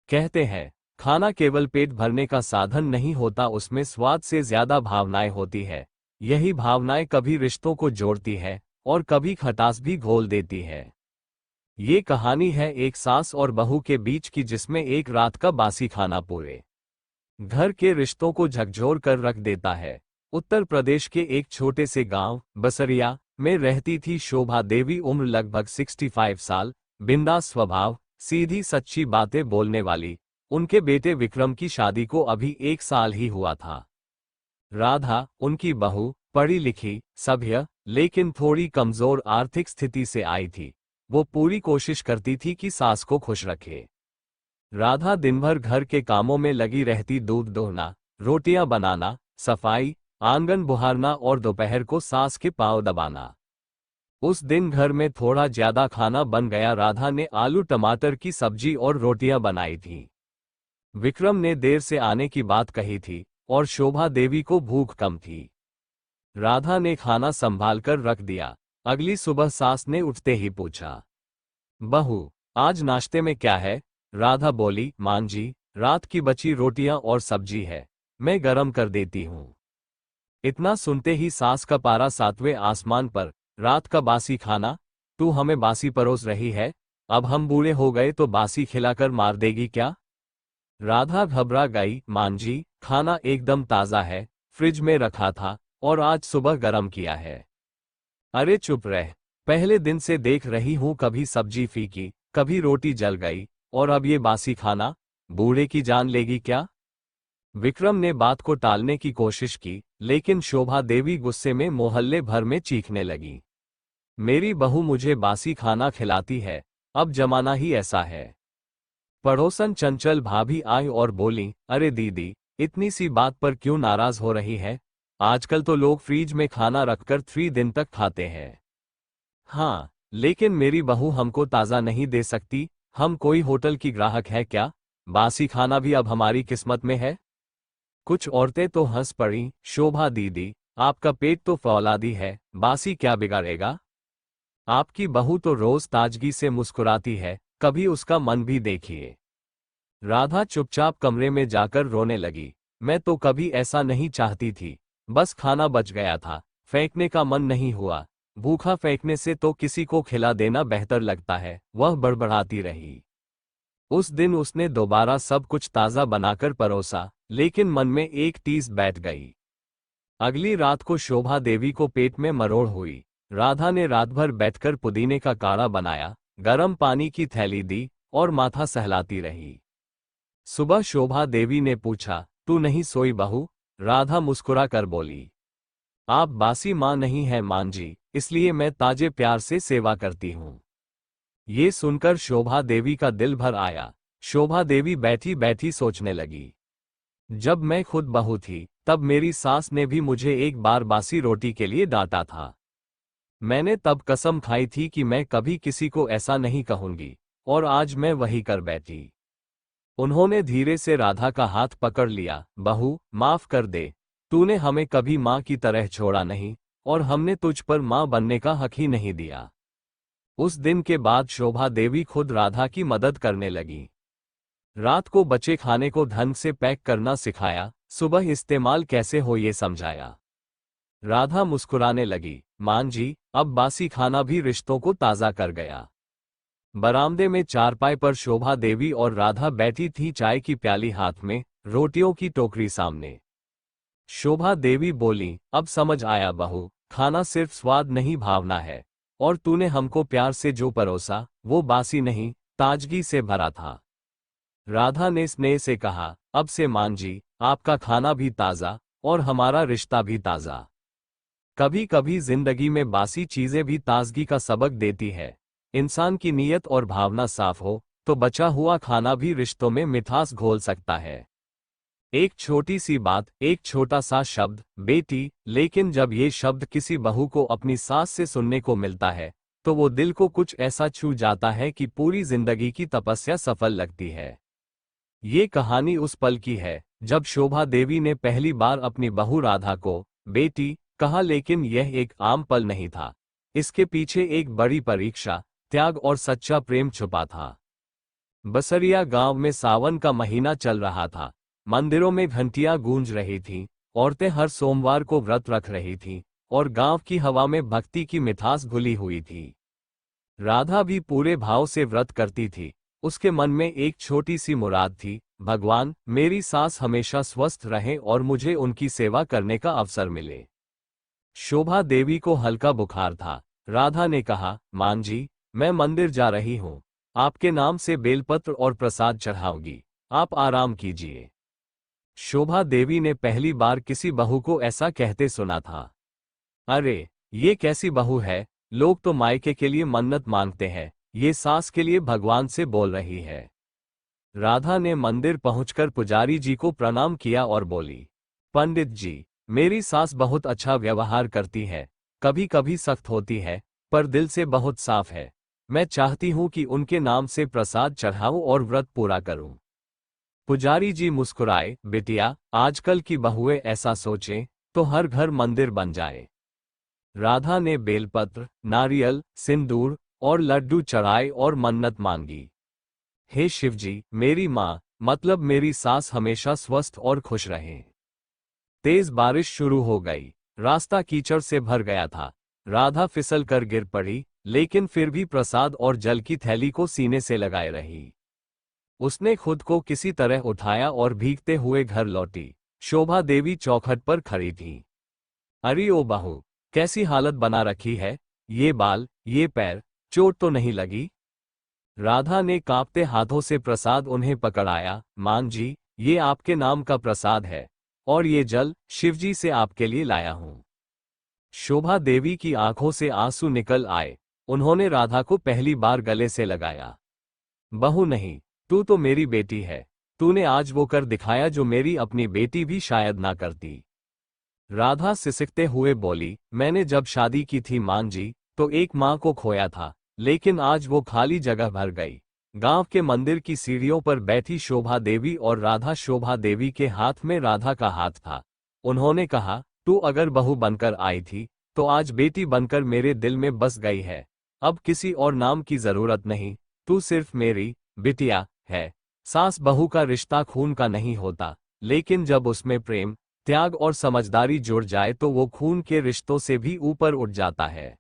कहते हैं, खाना केवल पेट भरने का साधन नहीं होता, उसमें स्वाद से ज्यादा भावनाएं होती है। यही भावनाएं कभी रिश्तों को जोड़ती है और कभी खटास भी घोल देती है। ये कहानी है एक सास और बहू के बीच की, जिसमें एक रात का बासी खाना पूरे घर के रिश्तों को झकझोर कर रख देता है। उत्तर प्रदेश के एक छोटे से गांव बसरिया में रहती थी शोभा देवी। उम्र लगभग 65 साल, बिंदास स्वभाव, सीधी सच्ची बातें बोलने वाली। उनके बेटे विक्रम की शादी को अभी 1 साल ही हुआ था। राधा, उनकी बहू, पढ़ी लिखी, सभ्य, लेकिन थोड़ी कमजोर आर्थिक स्थिति से आई थी। वो पूरी कोशिश करती थी कि सास को खुश रखे। राधा दिन भर घर के कामों में लगी रहती, दूध दोहना, रोटियां बनाना, सफाई, आंगन बुहारना और दोपहर को सास के पांव दबाना। उस दिन घर में थोड़ा ज्यादा खाना बन गया। राधा ने आलू टमाटर की सब्जी और रोटियां बनाई थी। विक्रम ने देर से आने की बात कही थी और शोभा देवी को भूख कम थी। राधा ने खाना संभाल कर रख दिया। अगली सुबह सास ने उठते ही पूछा, बहू, आज नाश्ते में क्या है? राधा बोली, मां जी, रात की बची रोटियां और सब्जी है, मैं गरम कर देती हूं। इतना सुनते ही सास का पारा 7वें आसमान पर। रात का बासी खाना? तू हमें बासी परोस रही है? अब हम बूढ़े हो गए तो बासी खिलाकर मार देगी क्या? राधा घबरा गई, मां जी, खाना एकदम ताजा है, फ्रिज में रखा था और आज सुबह गरम किया है। अरे चुप रह, पहले दिन से देख रही हूं, कभी सब्जी फीकी, कभी रोटी जल गई, और अब ये बासी खाना? बूढ़े की जान लेगी क्या? विक्रम ने बात को टालने की कोशिश की, लेकिन शोभा देवी गुस्से में मोहल्ले भर में चीखने लगी, मेरी बहू मुझे बासी खाना खिलाती है, अब जमाना ही ऐसा है। पड़ोसन चंचल भाभी आई और बोली, अरे दीदी, इतनी सी बात पर क्यों नाराज हो रही है? आजकल तो लोग फ्रीज में खाना रखकर 3 दिन तक खाते हैं। हाँ, लेकिन मेरी बहू हमको ताज़ा नहीं दे सकती। हम कोई होटल की ग्राहक है क्या? बासी खाना भी अब हमारी किस्मत में है? कुछ औरतें तो हंस पड़ी, शोभा दीदी, आपका पेट तो फौलादी है, बासी क्या बिगाड़ेगा? आपकी बहू तो रोज ताजगी से मुस्कुराती है, कभी उसका मन भी देखिए। राधा चुपचाप कमरे में जाकर रोने लगी, मैं तो कभी ऐसा नहीं चाहती थी, बस खाना बच गया था, फेंकने का मन नहीं हुआ। भूखा फेंकने से तो किसी को खिला देना बेहतर लगता है, वह बड़बड़ाती रही। उस दिन उसने दोबारा सब कुछ ताज़ा बनाकर परोसा, लेकिन मन में एक टीस बैठ गई। अगली रात को शोभा देवी को पेट में मरोड़ हुई। राधा ने रात भर बैठकर पुदीने का काढ़ा बनाया, गर्म पानी की थैली दी और माथा सहलाती रही। सुबह शोभा देवी ने पूछा, तू नहीं सोई बहू? राधा मुस्कुरा कर बोली, आप बासी माँ नहीं है मां जी, इसलिए मैं ताजे प्यार से सेवा करती हूँ। ये सुनकर शोभा देवी का दिल भर आया। शोभा देवी बैठी बैठी सोचने लगी, जब मैं खुद बहू थी, तब मेरी सास ने भी मुझे एक बार बासी रोटी के लिए डांटा था। मैंने तब कसम खाई थी कि मैं कभी किसी को ऐसा नहीं कहूंगी, और आज मैं वही कर बैठी। उन्होंने धीरे से राधा का हाथ पकड़ लिया, बहू, माफ कर दे, तूने हमें कभी माँ की तरह छोड़ा नहीं, और हमने तुझ पर माँ बनने का हक ही नहीं दिया। उस दिन के बाद शोभा देवी खुद राधा की मदद करने लगी। रात को बचे खाने को ढंग से पैक करना सिखाया, सुबह इस्तेमाल कैसे हो ये समझाया। राधा मुस्कुराने लगी, मां जी, अब बासी खाना भी रिश्तों को ताज़ा कर गया। बरामदे में चारपाई पर शोभा देवी और राधा बैठी थी, चाय की प्याली हाथ में, रोटियों की टोकरी सामने। शोभा देवी बोली, अब समझ आया बहू, खाना सिर्फ स्वाद नहीं भावना है, और तूने हमको प्यार से जो परोसा, वो बासी नहीं, ताजगी से भरा था। राधा ने स्नेह से कहा, अब से मां जी, आपका खाना भी ताज़ा और हमारा रिश्ता भी ताज़ा। कभी कभी जिंदगी में बासी चीजें भी ताजगी का सबक देती है। इंसान की नीयत और भावना साफ हो तो बचा हुआ खाना भी रिश्तों में मिठास घोल सकता है। एक छोटी सी बात, एक छोटा सा शब्द, बेटी, लेकिन जब ये शब्द किसी बहू को अपनी सास से सुनने को मिलता है, तो वो दिल को कुछ ऐसा छू जाता है कि पूरी जिंदगी की तपस्या सफल लगती है। ये कहानी उस पल की है जब शोभा देवी ने पहली बार अपनी बहू राधा को बेटी कहा, लेकिन यह एक आम पल नहीं था। इसके पीछे एक बड़ी परीक्षा, त्याग और सच्चा प्रेम छुपा था। बसरिया गांव में सावन का महीना चल रहा था। मंदिरों में घंटियां गूंज रही थीं, औरतें हर सोमवार को व्रत रख रही थीं और गांव की हवा में भक्ति की मिठास घुली हुई थी। राधा भी पूरे भाव से व्रत करती थी। उसके मन में एक छोटी सी मुराद थी, भगवान, मेरी सास हमेशा स्वस्थ रहे और मुझे उनकी सेवा करने का अवसर मिले। शोभा देवी को हल्का बुखार था। राधा ने कहा, मान जी, मैं मंदिर जा रही हूँ, आपके नाम से बेलपत्र और प्रसाद चढ़ाऊंगी, आप आराम कीजिए। शोभा देवी ने पहली बार किसी बहू को ऐसा कहते सुना था। अरे, ये कैसी बहू है, लोग तो मायके के लिए मन्नत मांगते हैं, ये सास के लिए भगवान से बोल रही है। राधा ने मंदिर पहुंचकर पुजारी जी को प्रणाम किया और बोली, पंडित जी, मेरी सास बहुत अच्छा व्यवहार करती है, कभी कभी सख्त होती है, पर दिल से बहुत साफ है। मैं चाहती हूं कि उनके नाम से प्रसाद चढ़ाऊं और व्रत पूरा करूं। पुजारी जी मुस्कुराए, बिटिया, आजकल की बहुएं ऐसा सोचें तो हर घर मंदिर बन जाए। राधा ने बेलपत्र, नारियल, सिंदूर और लड्डू चढ़ाए और मन्नत मांगी। हे शिवजी, मेरी माँ, मतलब मेरी सास हमेशा स्वस्थ और खुश रहे। तेज बारिश शुरू हो गई। रास्ता कीचड़ से भर गया था। राधा फिसल कर गिर पड़ी, लेकिन फिर भी प्रसाद और जल की थैली को सीने से लगाए रही। उसने खुद को किसी तरह उठाया और भीगते हुए घर लौटी। शोभा देवी चौखट पर खड़ी थी। अरे ओ बहू, कैसी हालत बना रखी है, ये बाल, ये पैर, चोट तो नहीं लगी? राधा ने कांपते हाथों से प्रसाद उन्हें पकड़ाया। मान जी, ये आपके नाम का प्रसाद है, और ये जल शिवजी से आपके लिए लाया हूं। शोभा देवी की आंखों से आंसू निकल आए। उन्होंने राधा को पहली बार गले से लगाया। बहू नहीं, तू तो मेरी बेटी है। तूने आज वो कर दिखाया जो मेरी अपनी बेटी भी शायद ना करती। राधा सिसकते हुए बोली, मैंने जब शादी की थी मान जी, तो एक माँ को खोया था, लेकिन आज वो खाली जगह भर गई। गांव के मंदिर की सीढ़ियों पर बैठी शोभा देवी और राधा, शोभा देवी के हाथ में राधा का हाथ था। उन्होंने कहा, तू अगर बहू बनकर आई थी, तो आज बेटी बनकर मेरे दिल में बस गई है। अब किसी और नाम की जरूरत नहीं, तू सिर्फ मेरी बिटिया है। सास बहू का रिश्ता खून का नहीं होता, लेकिन जब उसमें प्रेम, त्याग और समझदारी जुड़ जाए तो वो खून के रिश्तों से भी ऊपर उठ जाता है।